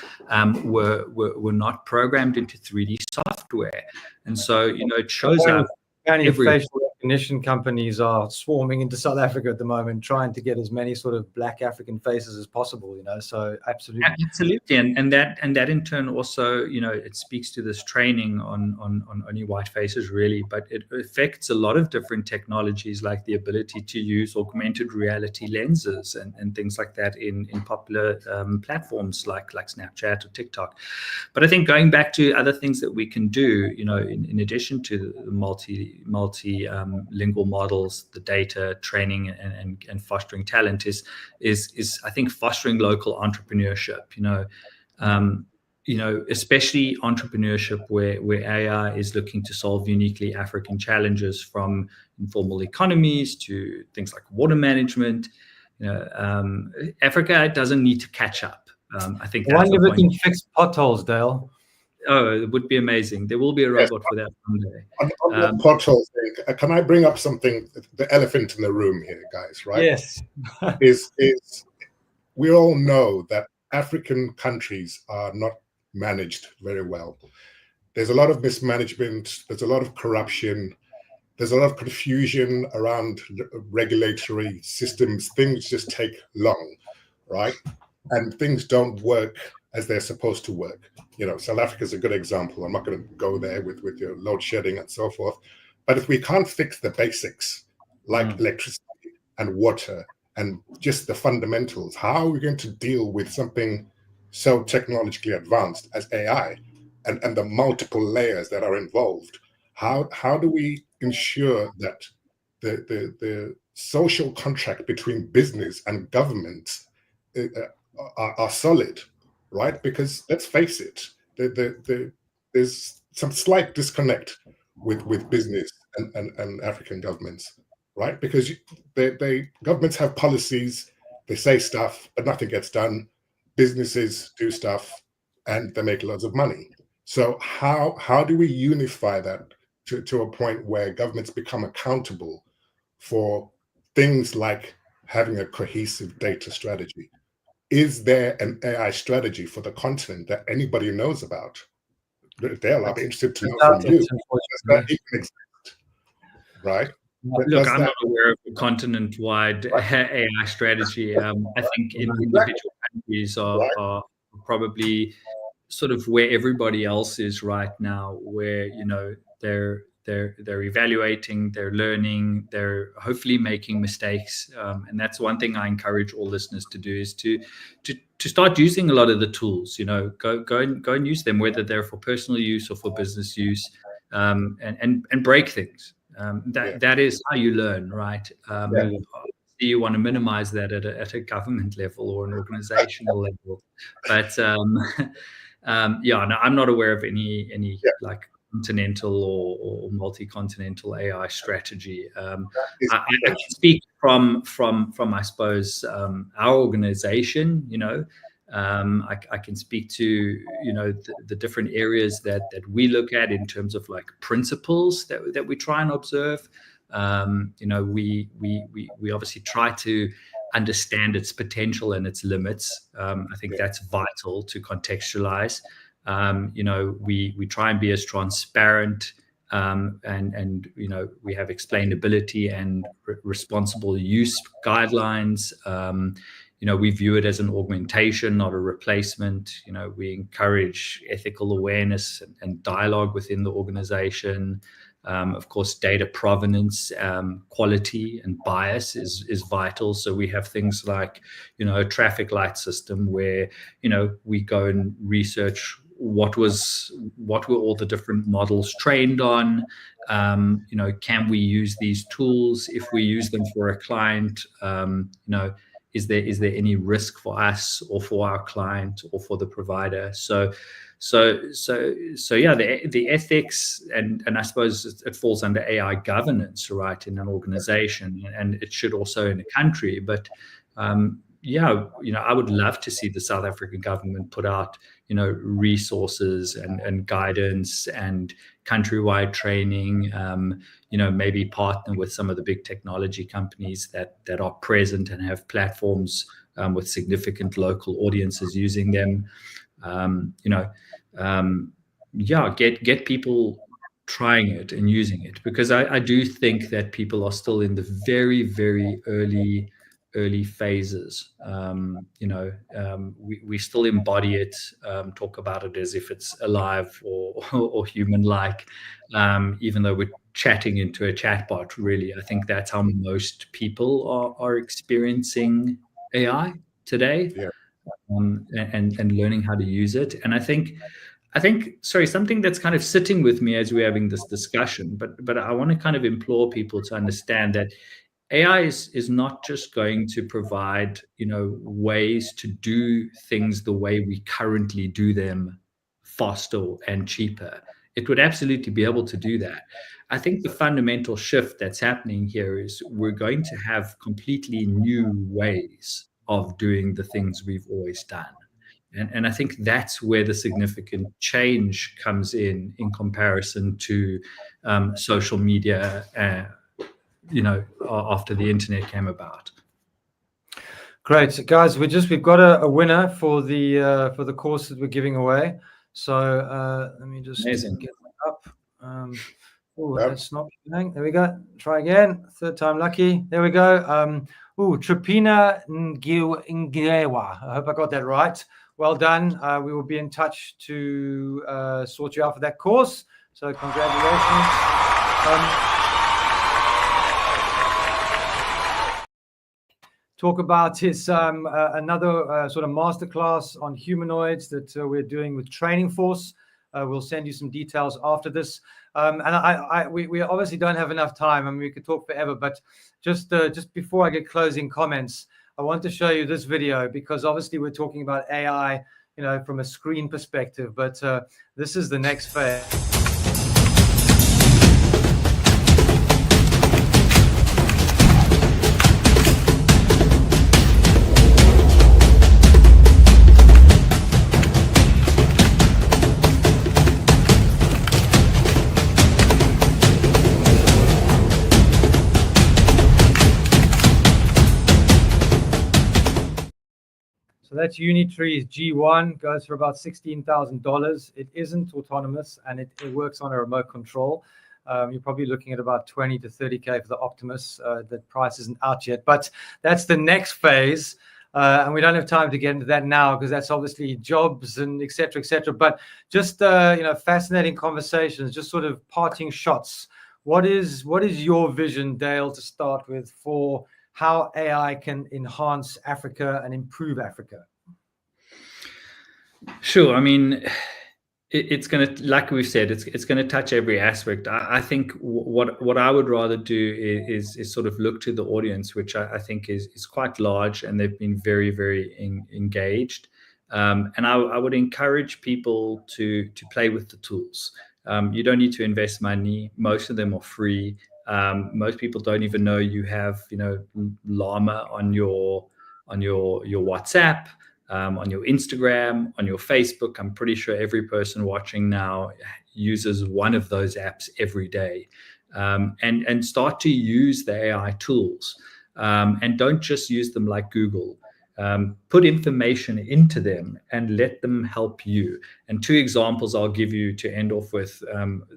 were not programmed into 3D software, and so it shows up. Facial recognition companies are swarming into South Africa at the moment, trying to get as many sort of Black African faces as possible. So absolutely, and that in turn also, it speaks to this training on only white faces, really, but it affects a lot of different technologies, like the ability to use augmented reality lenses and things like that in popular platforms like Snapchat or TikTok. But I think going back to other things that we can do, in addition to the multilingual models, the data training and fostering talent is I think fostering local entrepreneurship, especially entrepreneurship where AI is looking to solve uniquely African challenges, from informal economies to things like water management. Africa doesn't need to catch up. I think that's the point. Can fix potholes, Dale. Oh, it would be amazing. There will be a robot for that someday. On that potholes thing, can I bring up something, the elephant in the room here, guys, right? Yes. is we all know that African countries are not managed very well. There's a lot of mismanagement, there's a lot of corruption, there's a lot of confusion around regulatory systems. Things just take long, right? and things don't work as they're supposed to work. South Africa is a good example. I'm not going to go there with your load shedding and so forth. But if we can't fix the basics, like electricity and water and just the fundamentals, how are we going to deal with something so technologically advanced as AI and the multiple layers that are involved? How do we ensure that the social contract between business and government are solid, right? Because let's face it, there's some slight disconnect with business and African governments, right? Because governments have policies, they say stuff, but nothing gets done. Businesses do stuff, and they make loads of money. So how do we unify that to a point where governments become accountable for things like having a cohesive data strategy? Is there an AI strategy for the continent that anybody knows about? Dale, I'll be interested to know from you. Does that even exist? Right? Look, I'm not aware of a continent-wide AI strategy. I think individual countries are probably sort of where everybody else is right now, where they're evaluating, they're learning, they're hopefully making mistakes, and that's one thing I encourage all listeners to do, is to start using a lot of the tools. Go and use them, whether they're for personal use or for business use, and break things. That is how you learn, right? You want to minimize that at a government level or an organizational level, but no, I'm not aware of any like continental or multi-continental AI strategy. I can speak from I suppose our organization. I can speak to the different areas that we look at in terms of like principles that we try and observe. We obviously try to understand its potential and its limits. I think that's vital to contextualize. We try and be as transparent, and we have explainability and responsible use guidelines. We view it as an augmentation, not a replacement. We encourage ethical awareness and dialogue within the organization. Of course, data provenance, quality, and bias is vital. So we have things like, a traffic light system where, we go and research what were all the different models trained on. Can we use these tools? If we use them for a client, is there any risk for us or for our client or for the provider? So yeah, the ethics and I suppose it falls under AI governance, right, in an organization, and it should also in a country. But I would love to see the South African government put out resources and guidance and countrywide training. Maybe partner with some of the big technology companies that are present and have platforms with significant local audiences using them. Get people trying it and using it, because I do think that people are still in the very, very early phases. We still embody it, talk about it as if it's alive or human-like, even though we're chatting into a chatbot. Really, I think that's how most people are experiencing AI today. And learning how to use it. And I think something that's kind of sitting with me as we're having this discussion, but I want to kind of implore people to understand that AI is not just going to provide ways to do things the way we currently do them faster and cheaper. It would absolutely be able to do that. I think the fundamental shift that's happening here is we're going to have completely new ways of doing the things we've always done. And I think that's where the significant change comes in comparison to social media, after the internet came about. Great, guys. We've got a winner for the course that we're giving away. So let me just get it up. That's not going. There we go. Try again. Third time lucky. There we go. Tripina Ngewa. I hope I got that right. Well done. We will be in touch to sort you out for that course. So congratulations. Talk about his another sort of masterclass on humanoids that we're doing with Training Force. We'll send you some details after this. And we obviously don't have enough time. I mean, we could talk forever, but just before I get closing comments, I want to show you this video because obviously we're talking about AI, you know, from a screen perspective, but this is the next phase. So that's Unitree's G1, goes for about $16,000. It isn't autonomous and it works on a remote control. You're probably looking at about 20 to 30K for the Optimus. The price isn't out yet, but that's the next phase. And we don't have time to get into that now because that's obviously jobs and et cetera, et cetera. But just, you know, fascinating conversations, just sort of parting shots. What is your vision, Dale, to start with for how AI can enhance Africa and improve Africa? Sure. I mean, it's going to, like we've said, it's going to touch every aspect. I think what I would rather do is sort of look to the audience, which I think is quite large, and they've been very, very engaged. And I would encourage people to play with the tools. You don't need to invest money. Most of them are free. Most people don't even know you have, you know, Llama on your WhatsApp, on your Instagram, on your Facebook. I'm pretty sure every person watching now uses one of those apps every day, and start to use the AI tools, and don't just use them like Google. Put information into them and let them help you. And two examples I'll give you to end off with.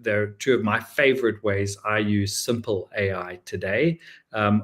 They're two of my favorite ways I use simple AI today.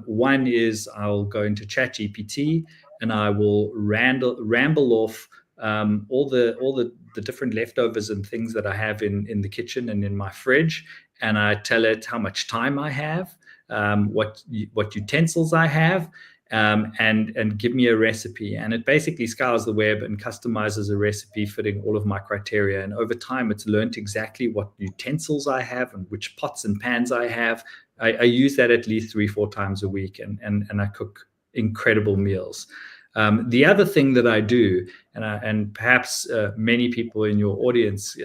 One is I'll go into ChatGPT and I will ramble off all the different leftovers and things that I have in the kitchen and in my fridge, and I tell it how much time I have, what utensils I have, and give me a recipe. And it basically scours the web and customizes a recipe fitting all of my criteria. And over time, it's learned exactly what utensils I have and which pots and pans I have. I use that at least 3-4 times a week, and I cook incredible meals. The other thing that I do, and perhaps many people in your audience,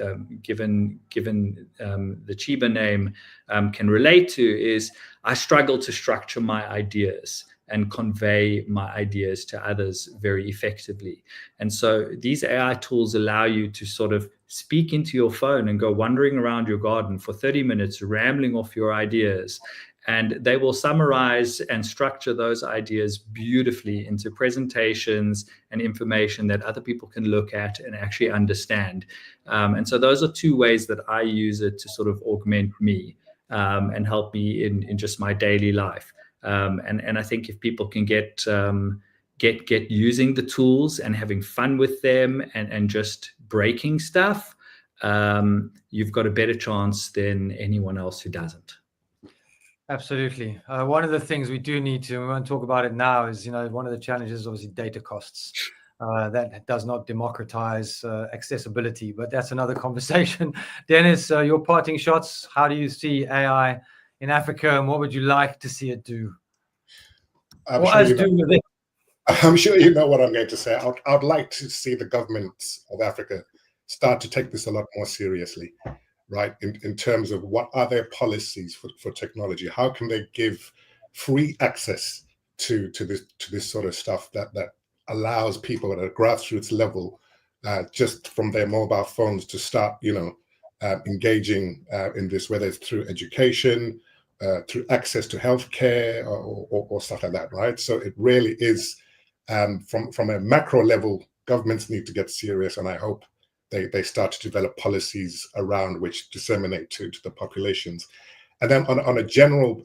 given the Chiba name, can relate to, is I struggle to structure my ideas and convey my ideas to others very effectively. And so these AI tools allow you to sort of speak into your phone and go wandering around your garden for 30 minutes, rambling off your ideas. And they will summarize and structure those ideas beautifully into presentations and information that other people can look at and actually understand. And so those are two ways that I use it to sort of augment me and help me in just my daily life. And I think if people can get using the tools and having fun with them and just breaking stuff, you've got a better chance than anyone else who doesn't. Absolutely. One of the things we do need to, and we won't talk about it now, is, you know, one of the challenges is obviously data costs. That does not democratize accessibility, but that's another conversation. Dennis, your parting shots. How do you see AI in Africa, and what would you like to see it do? I'm sure you know what I'm going to say. I'd like to see the governments of Africa start to take this a lot more seriously, right? In terms of what are their policies for technology? How can they give free access to this sort of stuff that allows people at a grassroots level, just from their mobile phones, to start, you know, engaging in this, whether it's through education, through access to healthcare, or stuff like that, right? So it really is, from a macro level, governments need to get serious, and I hope they start to develop policies around which disseminate to the populations. And then on a general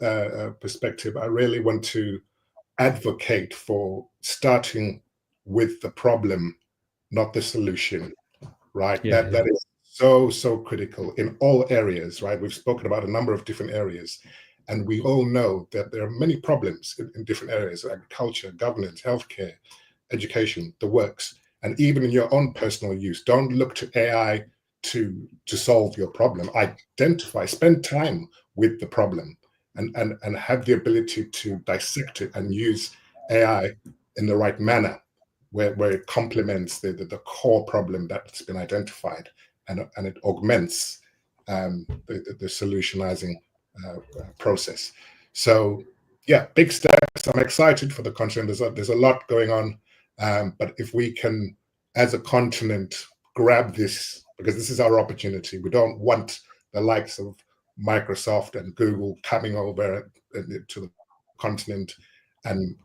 perspective, I really want to advocate for starting with the problem, not the solution, right? That is so critical in all areas, right? We've spoken about a number of different areas, and we all know that there are many problems in different areas: agriculture, governance, healthcare, education, the works. And even in your own personal use, don't look to AI to solve your problem. Identify, spend time with the problem, and have the ability to dissect it and use AI in the right manner, where it complements the core problem that's been identified, and it augments the solutionizing process. So yeah, big steps. I'm excited for the continent. There's a lot going on, but if we can, as a continent, grab this, because this is our opportunity. We don't want the likes of Microsoft and Google coming over to the continent and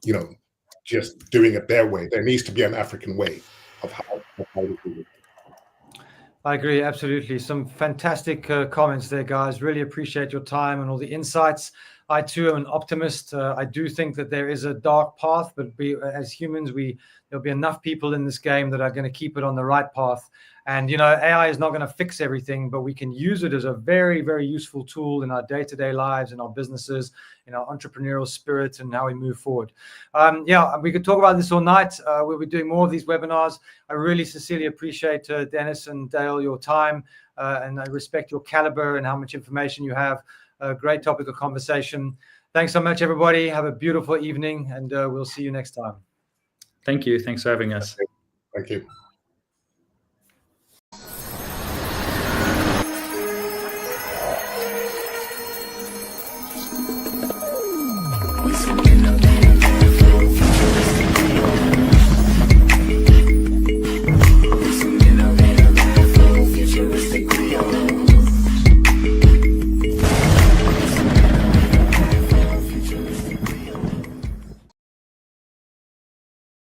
just doing it their way. There needs to be an African way of how we do it. I agree, absolutely. Some fantastic comments there, guys. Really appreciate your time and all the insights. I too am an optimist. I do think that there is a dark path, but as humans, there'll be enough people in this game that are going to keep it on the right path. And AI is not going to fix everything, but we can use it as a very, very useful tool in our day-to-day lives, in our businesses, in our entrepreneurial spirit, and how we move forward. We could talk about this all night. We'll be doing more of these webinars. I really sincerely appreciate Dennis and Dale, your time, and I respect your caliber and how much information you have. A great topic of conversation. Thanks so much, everybody. Have a beautiful evening, and we'll see you next time. Thank you. Thanks for having us. Thank you. We